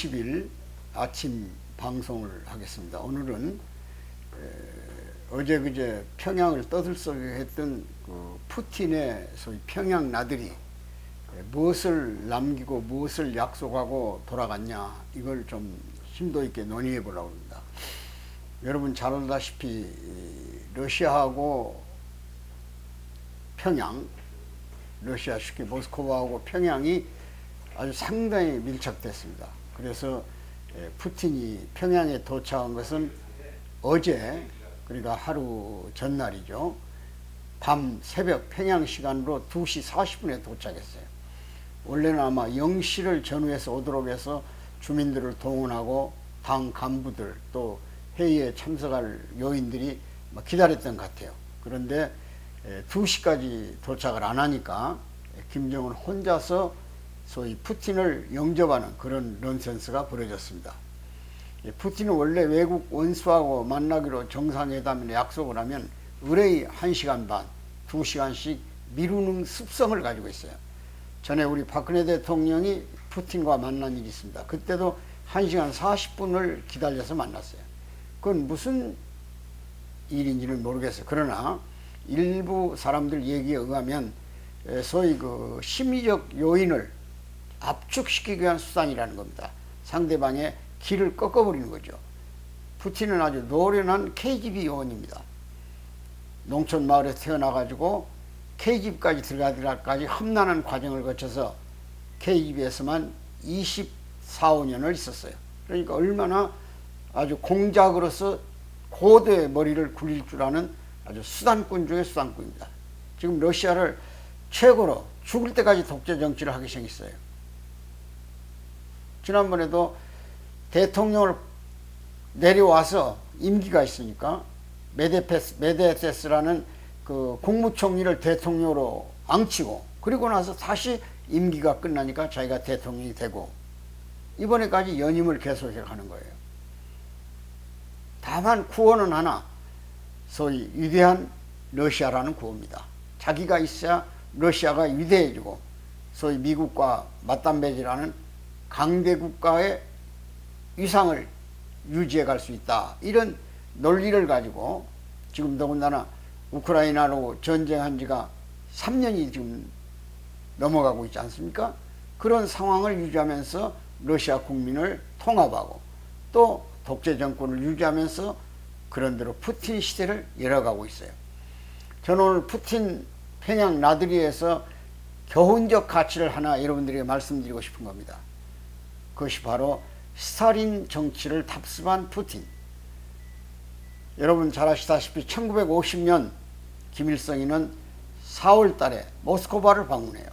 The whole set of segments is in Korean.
20일 아침 방송을 하겠습니다. 오늘은 어제 그제 평양을 떠들썩했던 그 푸틴의 소위 평양 나들이 무엇을 남기고 무엇을 약속하고 돌아갔냐, 이걸 좀 심도 있게 논의해 보려고 합니다. 여러분 잘 알다시피 러시아하고 평양, 러시아 쉽게 모스크바하고 평양이 아주 상당히 밀착됐습니다. 그래서 푸틴이 평양에 도착한 것은 어제, 그러니까 하루 전날이죠. 밤 새벽 평양 시간으로 2시 40분에 도착했어요. 원래는 아마 0시를 전후해서 오도록 해서 주민들을 동원하고 당 간부들 또 회의에 참석할 요인들이 기다렸던 것 같아요. 그런데 2시까지 도착을 안 하니까 김정은 혼자서 소위 푸틴을 영접하는 그런 넌센스가 벌어졌습니다. 푸틴은 원래 외국 원수하고 만나기로 정상회담에 약속을 하면 의뢰의 1시간 반, 2시간씩 미루는 습성을 가지고 있어요. 전에 우리 박근혜 대통령이 푸틴과 만난 일이 있습니다. 그때도 1시간 40분을 기다려서 만났어요. 그건 무슨 일인지는 모르겠어요. 그러나 일부 사람들 얘기에 의하면 소위 그 심리적 요인을 압축시키기 위한 수단이라는 겁니다. 상대방의 길을 꺾어버리는 거죠. 푸틴은 아주 노련한 KGB 요원입니다. 농촌 마을에 태어나가지고 KGB까지 들어가기까지 험난한 과정을 거쳐서 KGB에서만 24, 5년을 있었어요. 그러니까 얼마나 아주 공작으로서 고도의 머리를 굴릴 줄 아는 아주 수단꾼 중에 수단꾼입니다. 지금 러시아를 최고로 죽을 때까지 독재 정치를 하기 생겼어요. 지난번에도 대통령을 내려와서 임기가 있으니까 메데베스라는 그 국무총리를 대통령으로 앙치고, 그리고 나서 다시 임기가 끝나니까 자기가 대통령이 되고, 이번에까지 연임을 계속해 가는 거예요. 다만 구호는 하나, 소위 위대한 러시아라는 구호입니다. 자기가 있어야 러시아가 위대해지고 소위 미국과 맞담배질하는 강대국가의 위상을 유지해 갈 수 있다, 이런 논리를 가지고 지금 더군다나 우크라이나로 전쟁한 지가 3년이 지금 넘어가고 있지 않습니까? 그런 상황을 유지하면서 러시아 국민을 통합하고 또 독재 정권을 유지하면서 그런대로 푸틴 시대를 열어가고 있어요. 저는 오늘 푸틴 평양 나들이에서 교훈적 가치를 하나 여러분들에게 말씀드리고 싶은 겁니다. 그것이 바로 스탈린 정치를 답습한 푸틴. 여러분 잘 아시다시피 1950년 김일성이는 4월 달에 모스크바를 방문해요.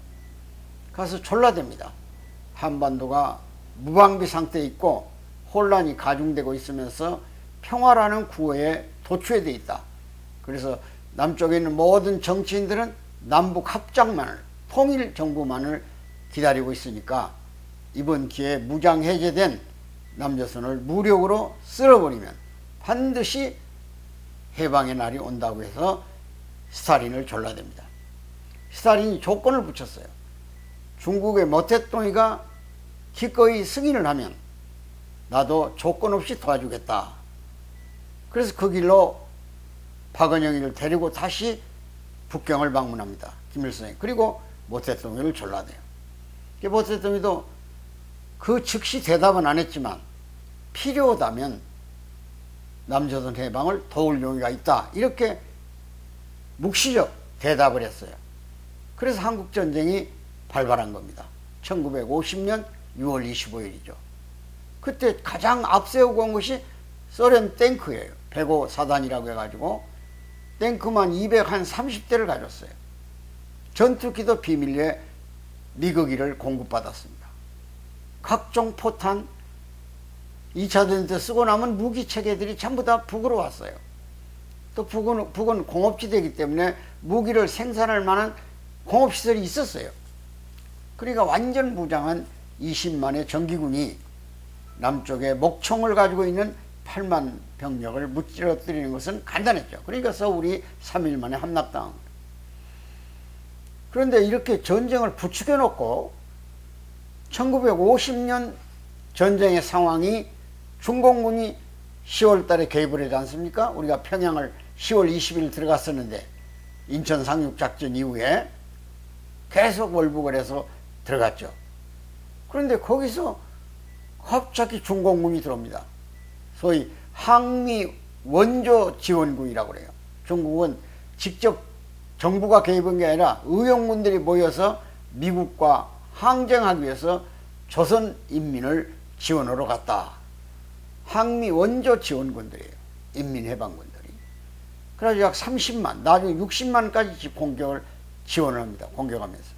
가서 졸라댑니다. 한반도가 무방비 상태에 있고 혼란이 가중되고 있으면서 평화라는 구호에 도취되어 있다. 그래서 남쪽에 있는 모든 정치인들은 남북 합작만을, 통일 정부만을 기다리고 있으니까 이번 기회에 무장 해제된 남조선을 무력으로 쓸어버리면 반드시 해방의 날이 온다고 해서 스탈린을 졸라댑니다. 스탈린이 조건을 붙였어요. 중국의 모태똥이가 기꺼이 승인을 하면 나도 조건 없이 도와주겠다. 그래서 그 길로 박은영이를 데리고 다시 북경을 방문합니다. 김일성이. 그리고 모태똥이를 졸라대요. 모태똥이도 그 즉시 대답은 안 했지만 필요하다면 남조선 해방을 도울 용의가 있다, 이렇게 묵시적 대답을 했어요. 그래서 한국전쟁이 발발한 겁니다. 1950년 6월 25일이죠. 그때 가장 앞세우고 온 것이 소련 탱크예요. 105사단이라고 해가지고 탱크만 230대를 가졌어요. 전투기도 비밀리에 미국이를 공급받았습니다. 각종 포탄, 2차 대전 때 쓰고 남은 무기 체계들이 전부 다 북으로 왔어요. 또 북은 공업지대이기 때문에 무기를 생산할 만한 공업시설이 있었어요. 그러니까 완전 무장한 20만의 정기군이 남쪽에 목총을 가지고 있는 8만 병력을 무찌러뜨리는 것은 간단했죠. 그러니까 서울이 3일 만에 함락당한 거예요. 그런데 이렇게 전쟁을 부추겨 놓고 1950년 전쟁의 상황이 중공군이 10월 달에 개입을 하지 않습니까? 우리가 평양을 10월 20일 들어갔었는데 인천 상륙작전 이후에 계속 월북을 해서 들어갔죠. 그런데 거기서 갑자기 중공군이 들어옵니다. 소위 항미 원조 지원군이라고 그래요. 중국은 직접 정부가 개입한 게 아니라 의용군들이 모여서 미국과 항쟁하기 위해서 조선 인민을 지원하러 갔다. 항미 원조 지원군들이에요. 인민해방군들이. 그래서 약 30만, 나중에 60만까지 공격을 지원을 합니다. 공격하면서.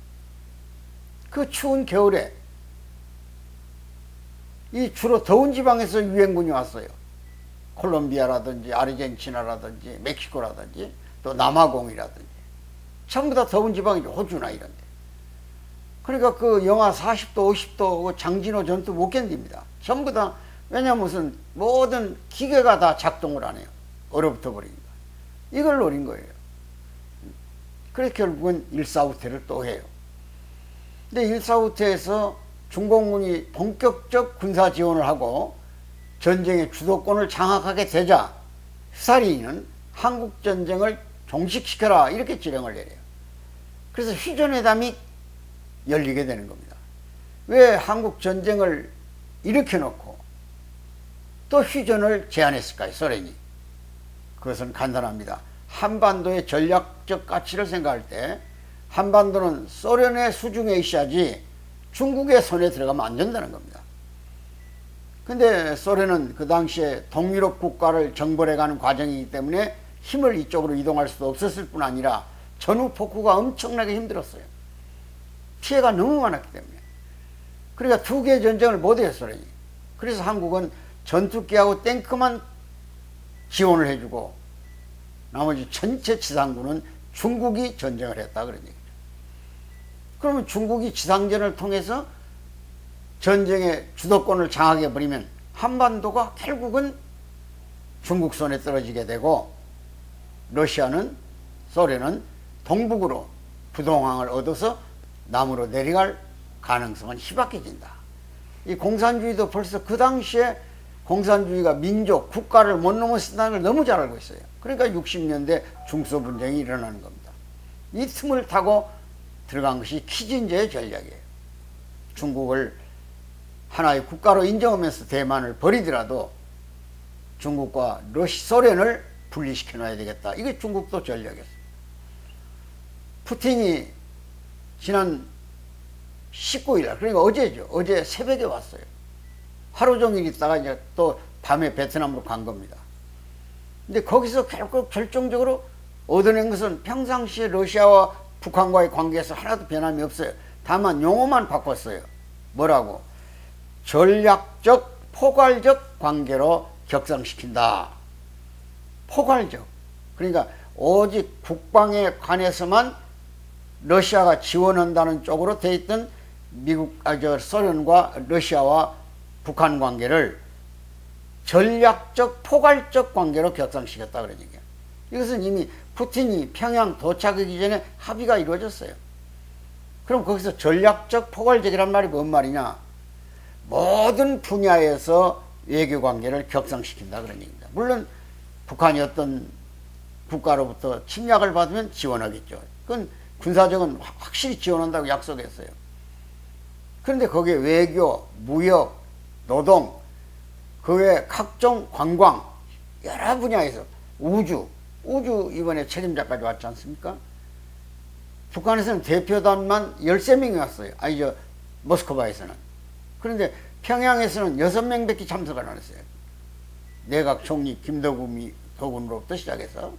그 추운 겨울에 이 주로 더운 지방에서 유엔군이 왔어요. 콜롬비아라든지 아르헨티나라든지 멕시코라든지 또 남아공이라든지 전부 다 더운 지방이죠. 호주나 이런 데. 그러니까 그 영하 40도 50도 장진호 전투 못 견딥니다. 전부 다. 왜냐하면 무슨 모든 기계가 다 작동을 안 해요. 얼어붙어 버리니까. 이걸 노린 거예요. 그래서 결국은 일사후퇴를 또 해요. 근데 일사후퇴에서 중공군이 본격적 군사 지원을 하고 전쟁의 주도권을 장악하게 되자 스탈린은 한국전쟁을 종식시켜라 이렇게 지령을 내려요. 그래서 휴전회담이 열리게 되는 겁니다. 왜 한국전쟁을 일으켜놓고 또 휴전을 제안했을까요? 소련이. 그것은 간단합니다. 한반도의 전략적 가치를 생각할 때 한반도는 소련의 수중에 있어야지 중국의 손에 들어가면 안 된다는 겁니다. 근데 소련은 그 당시에 동유럽 국가를 정벌해가는 과정이기 때문에 힘을 이쪽으로 이동할 수도 없었을 뿐 아니라 전후 폭후가 엄청나게 힘들었어요. 피해가 너무 많았기 때문에. 그러니까 두 개의 전쟁을 못해요, 소련이. 그래서 한국은 전투기하고 탱크만 지원을 해주고 나머지 전체 지상군은 중국이 전쟁을 했다 그런 얘기죠. 그러면 중국이 지상전을 통해서 전쟁의 주도권을 장악해버리면 한반도가 결국은 중국 손에 떨어지게 되고 러시아는 소련은 동북으로 부동항을 얻어서 남으로 내려갈 가능성은 희박해진다. 이 공산주의도 벌써 그 당시에 공산주의가 민족, 국가를 못 넘어선다는 걸 너무 잘 알고 있어요. 그러니까 60년대 중소분쟁이 일어나는 겁니다. 이 틈을 타고 들어간 것이 키진저의 전략이에요. 중국을 하나의 국가로 인정하면서 대만을 버리더라도 중국과 소련을 분리시켜 놔야 되겠다. 이게 중국도 전략이었어요. 푸틴이 지난 19일, 그러니까 어제죠. 어제 새벽에 왔어요. 하루 종일 있다가 이제 또 밤에 베트남으로 간 겁니다. 근데 거기서 결국 결정적으로 얻어낸 것은 평상시에 러시아와 북한과의 관계에서 하나도 변함이 없어요. 다만 용어만 바꿨어요. 뭐라고? 전략적, 포괄적 관계로 격상시킨다. 포괄적. 그러니까 오직 국방에 관해서만 러시아가 지원한다는 쪽으로 돼 있던 소련과 러시아와 북한 관계를 전략적, 포괄적 관계로 격상시켰다 그런 얘기예요. 이것은 이미 푸틴이 평양 도착하기 전에 합의가 이루어졌어요. 그럼 거기서 전략적, 포괄적이란 말이 뭔 말이냐? 모든 분야에서 외교 관계를 격상시킨다 그런 얘기입니다. 물론 북한이 어떤 국가로부터 침략을 받으면 지원하겠죠. 그건 군사적은 확실히 지원한다고 약속했어요. 그런데 거기에 외교, 무역, 노동, 그 외에 각종 관광, 여러 분야에서 우주 이번에 책임자까지 왔지 않습니까? 북한에서는 대표단만 13명이 왔어요. 모스크바에서는. 그런데 평양에서는 6명밖에 참석을 안 했어요. 내각 총리 김덕훈으로부터 시작해서.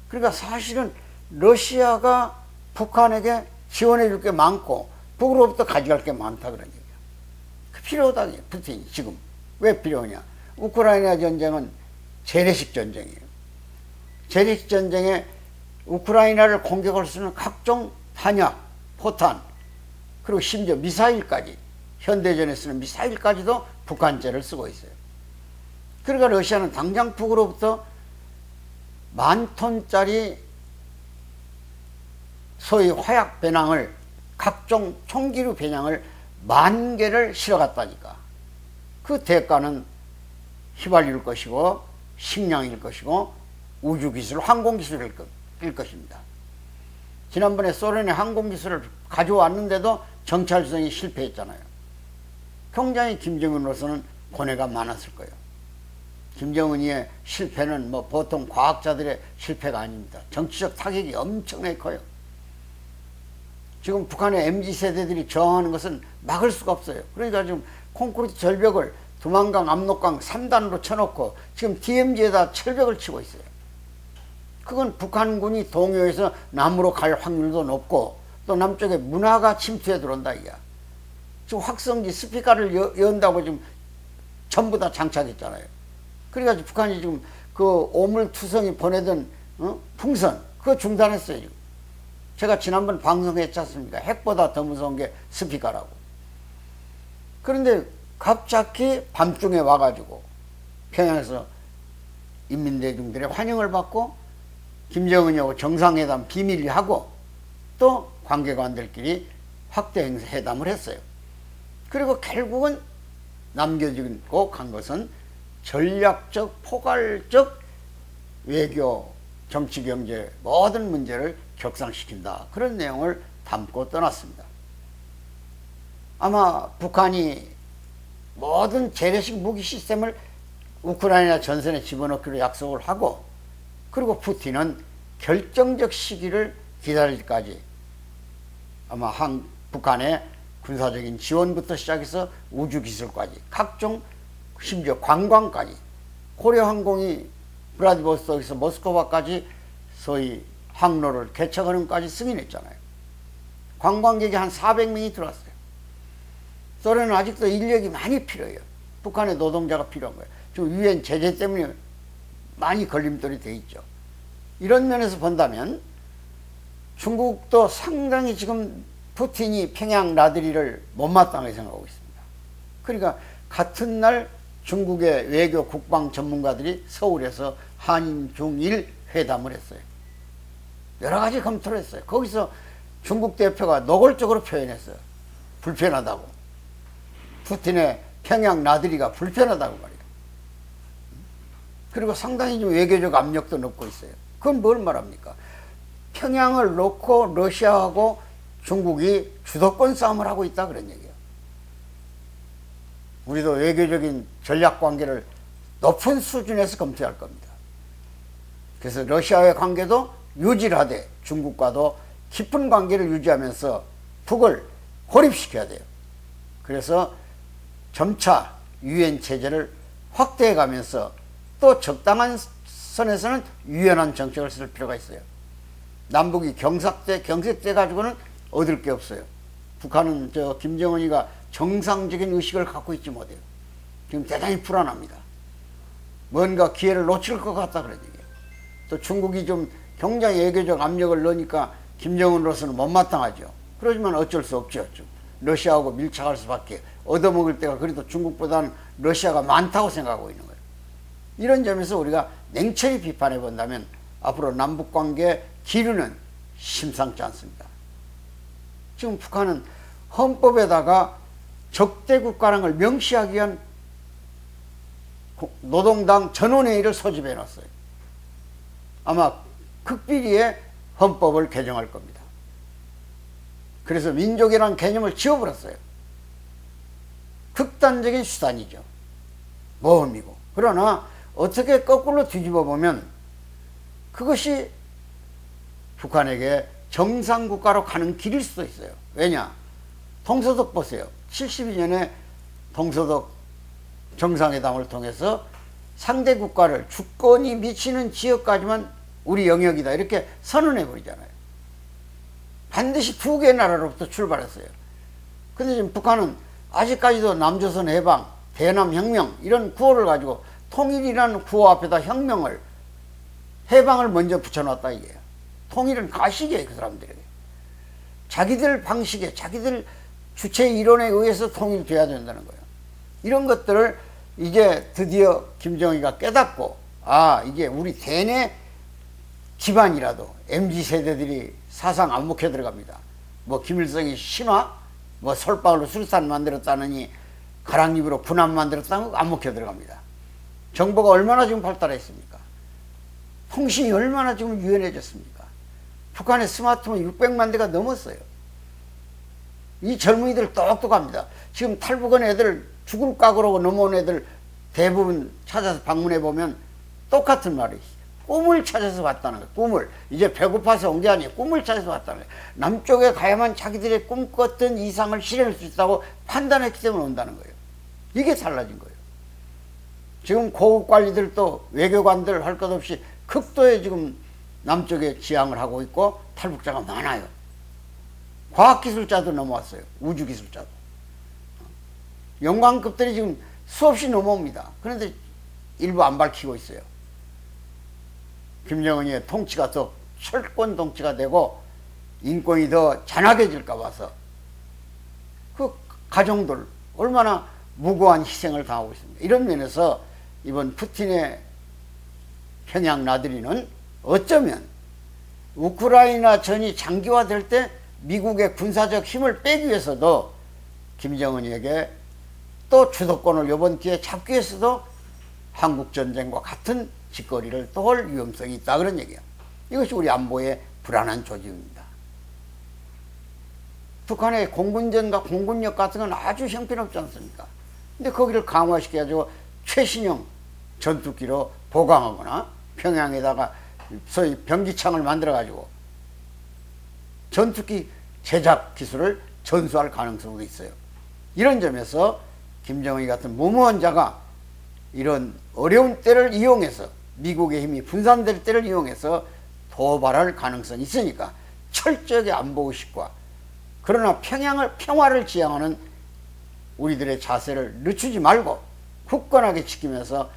그러니까 사실은 러시아가 북한에게 지원해 줄 게 많고 북으로부터 가져갈 게 많다 그런 얘기야. 그 필요하다. 푸틴이 지금. 왜 필요하냐? 우크라이나 전쟁은 재래식 전쟁이에요. 재래식 전쟁에 우크라이나를 공격할 수 있는 각종 탄약, 포탄, 그리고 심지어 미사일까지, 현대전에 쓰는 미사일까지도 북한제를 쓰고 있어요. 그러니까 러시아는 당장 북으로부터 10,000톤짜리 소위 화약 배낭을, 각종 총기류 배낭을 10,000개를 실어갔다니까. 그 대가는 휘발유일 것이고 식량일 것이고 우주기술, 항공기술일 것입니다. 지난번에 소련의 항공기술을 가져왔는데도 정찰성이 실패했잖아요. 굉장히 김정은으로서는 고뇌가 많았을 거예요. 김정은이의 실패는 뭐 보통 과학자들의 실패가 아닙니다. 정치적 타격이 엄청나게 커요. 지금 북한의 MZ세대들이 저항하는 것은 막을 수가 없어요. 그러니까 지금 콘크리트 절벽을 두만강, 압록강 3단으로 쳐놓고 지금 DMZ에다 철벽을 치고 있어요. 그건 북한군이 동요해서 남으로 갈 확률도 높고 또 남쪽에 문화가 침투해 들어온다 이야. 지금 확성기 스피커를 연다고 지금 전부 다 장착했잖아요. 그래가지고 북한이 지금 그 오물투성이 보내던 풍선 그거 중단했어요. 지금. 제가 지난번 방송했지 않습니까? 핵보다 더 무서운 게 스피커라고. 그런데 갑자기 밤중에 와가지고 평양에서 인민대중들의 환영을 받고 김정은하고 정상회담 비밀리 하고 또 관계관들끼리 확대 회담을 했어요. 그리고 결국은 남겨지고 간 것은 전략적, 포괄적 외교, 정치, 경제 모든 문제를 격상시킨다. 그런 내용을 담고 떠났습니다. 아마 북한이 모든 재래식 무기 시스템을 우크라이나 전선에 집어넣기로 약속을 하고 그리고 푸틴은 결정적 시기를 기다릴 때까지 아마 북한의 군사적인 지원부터 시작해서 우주기술까지 각종 심지어 관광까지 고려항공이 브라디보스톡에서 모스크바까지 소위 항로를 개척하는까지 승인했잖아요. 관광객이 한 400명이 들어왔어요. 소련은 아직도 인력이 많이 필요해요. 북한의 노동자가 필요한 거예요. 지금 유엔 제재 때문에 많이 걸림돌이 돼 있죠. 이런 면에서 본다면 중국도 상당히 지금 푸틴이 평양 나들이를 못마땅하게 생각하고 있습니다. 그러니까 같은 날 중국의 외교 국방 전문가들이 서울에서 한인 중일 회담을 했어요. 여러 가지 검토를 했어요. 거기서 중국 대표가 노골적으로 표현했어요. 불편하다고. 푸틴의 평양 나들이가 불편하다고 말이에요. 그리고 상당히 좀 외교적 압력도 넣고 있어요. 그건 뭘 말합니까? 평양을 놓고 러시아하고 중국이 주도권 싸움을 하고 있다 그런 얘기예요. 우리도 외교적인 전략 관계를 높은 수준에서 검토할 겁니다. 그래서 러시아의 관계도 유지를 하되 중국과도 깊은 관계를 유지하면서 북을 고립시켜야 돼요. 그래서 점차 유엔 체제를 확대해 가면서 또 적당한 선에서는 유연한 정책을 쓸 필요가 있어요. 남북이 경색돼 가지고는 얻을 게 없어요. 북한은 김정은이가 정상적인 의식을 갖고 있지 못해요. 지금 대단히 불안합니다. 뭔가 기회를 놓칠 것 같다 그런 얘기예요. 또 중국이 좀 굉장히 외교적 압력을 넣으니까 김정은으로서는 못마땅하죠. 그러지만 어쩔 수 없죠. 좀 러시아하고 밀착할 수밖에. 얻어먹을 때가 그래도 중국보다는 러시아가 많다고 생각하고 있는 거예요. 이런 점에서 우리가 냉철히 비판해 본다면 앞으로 남북관계 기류는 심상치 않습니다. 지금 북한은 헌법에다가 적대국가라는 걸 명시하기 위한 노동당 전원회의를 소집해 놨어요. 아마 극비리에 헌법을 개정할 겁니다. 그래서 민족이라는 개념을 지워버렸어요. 극단적인 수단이죠. 모험이고. 그러나 어떻게 거꾸로 뒤집어 보면 그것이 북한에게 정상국가로 가는 길일 수도 있어요. 왜냐? 동서독 보세요. 72년에 동서독 정상회담을 통해서 상대 국가를 주권이 미치는 지역까지만 우리 영역이다 이렇게 선언해 버리잖아요. 반드시 두 개의 나라로부터 출발했어요. 근데 지금 북한은 아직까지도 남조선 해방, 대남혁명 이런 구호를 가지고 통일이라는 구호 앞에다 해방을 먼저 붙여놨다 이게요. 통일은 가식이에요, 그 사람들에게. 자기들 방식에, 자기들 주체 이론에 의해서 통일돼야 된다는 거예요. 이런 것들을 이제 드디어 김정일이가 깨닫고, 이게 우리 대내 기반이라도 MZ세대들이 사상 안목해 들어갑니다. 뭐 김일성이 신화, 뭐 솔방울로 수류탄 만들었다느니 가랑잎으로 군함 만들었다는 거 안 먹혀 들어갑니다. 정보가 얼마나 지금 발달했습니까? 통신이 얼마나 지금 유연해졌습니까? 북한의 스마트폰 600만 대가 넘었어요. 이 젊은이들 똑똑합니다. 지금 탈북한 애들 죽을 각오로 넘어온 애들 대부분 찾아서 방문해 보면 똑같은 말이 있어요. 꿈을 찾아서 왔다는 거예요. 꿈을. 이제 배고파서 온 게 아니에요. 꿈을 찾아서 왔다는 거예요. 남쪽에 가야만 자기들의 꿈꿨던 이상을 실현할 수 있다고 판단했기 때문에 온다는 거예요. 이게 달라진 거예요. 지금 고급 관리들도 외교관들 할 것 없이 극도의 지금 남쪽에 지향을 하고 있고 탈북자가 많아요. 과학기술자도 넘어왔어요. 우주기술자도. 영광급들이 지금 수없이 넘어옵니다. 그런데 일부 안 밝히고 있어요. 김정은이의 통치가 더 철권 통치가 되고 인권이 더 잔악해질까 봐서 그 가정들 얼마나 무고한 희생을 당하고 있습니다. 이런 면에서 이번 푸틴의 평양 나들이는 어쩌면 우크라이나 전이 장기화될 때 미국의 군사적 힘을 빼기 위해서도 김정은에게 또 주도권을 이번 기회에 잡기 위해서도 한국전쟁과 같은 짓거리를 또 할 위험성이 있다 그런 얘기야. 이것이 우리 안보의 불안한 조짐입니다. 북한의 공군전과 공군력 같은 건 아주 형편없지 않습니까? 근데 거기를 강화시켜가지고 최신형 전투기로 보강하거나 평양에다가 소위 병기창을 만들어가지고 전투기 제작 기술을 전수할 가능성도 있어요. 이런 점에서 김정은이 같은 무모한 자가 이런 어려운 때를 이용해서 미국의 힘이 분산될 때를 이용해서 도발할 가능성이 있으니까 철저하게 안보의식과 그러나 평화를 지향하는 우리들의 자세를 늦추지 말고 굳건하게 지키면서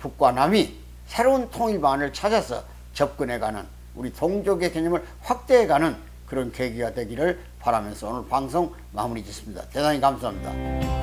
북과 남이 새로운 통일 방안을 찾아서 접근해가는 우리 동족의 개념을 확대해가는 그런 계기가 되기를 바라면서 오늘 방송 마무리 짓습니다. 대단히 감사합니다.